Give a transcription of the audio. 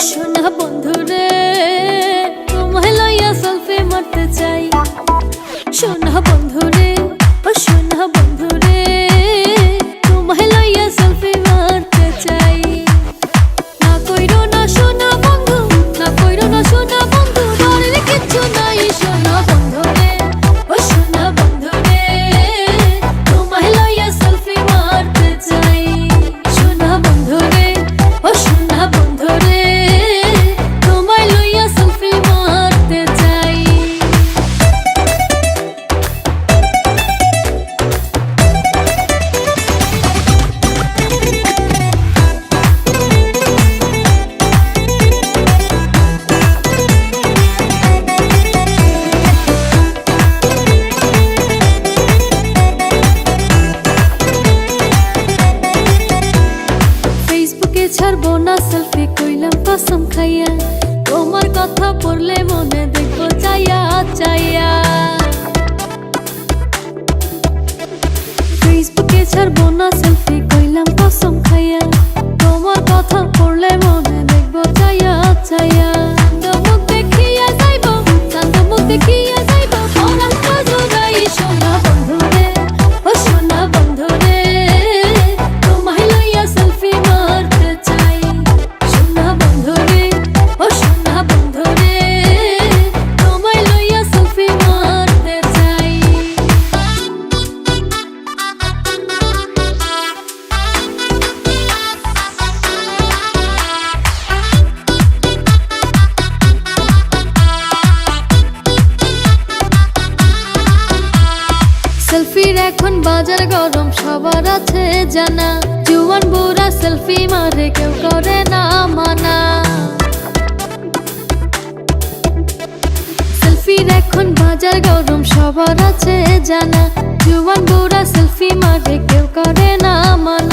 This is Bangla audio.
শোনা বন্ধুরে তোমায় লইয়া সেলফি মারতে চাই। শোনা বন্ধুরে ও শোনা বন্ধুরে তোমায় লইয়া সেলফি মারতে চাই। না কইরো না শোনা বন্ধু, না কইরো না শোনা বন্ধু, ডরের কিচ্ছু নাই শোনা বন্ধুরে ও শোনা বন্ধুরে তোমায় লইয়া সেলফি মারতে চাই। শোনা বন্ধুরে ও শোনা বন্ধুরে তোমায় লইয়া সেলফি মারতে চাই। ফেসবুকে ছাড়বো না সেলফি কইলাম কসম খাইয়া, তোমার কথা পড়লে মনে দেখবো চাইয়া চাইয়া। ফেসবুকে ছাড়বো না সেলফি কইলাম কসম খাইয়া, তোমার কথা পড়লে মনে দেখবো চাইয়া চাইয়া। মুখ দেখিয়া যাইবো, চান্দ মুখ দেখিয়া যাইবো, পরাণ জুড়াই শোনা বন্ধুরে ও শোনা বন্ধুরে তোমায় লইয়া সেলফি মারতে চাই। শোনা বন্ধুরে ও শোনা বন্ধুরে তোমায় লইয়া সেলফি মারতে চাই। সেলফির এখন বাজার গরম সবার আছে জানা, জুয়ান বুড়া সেলফি মারে কেউ করে না মানা। সেলফির এখন বাজার গরম সবার আছে জানা, জুয়ান বুড়া সেলফি মারে কেউ করে না মানা।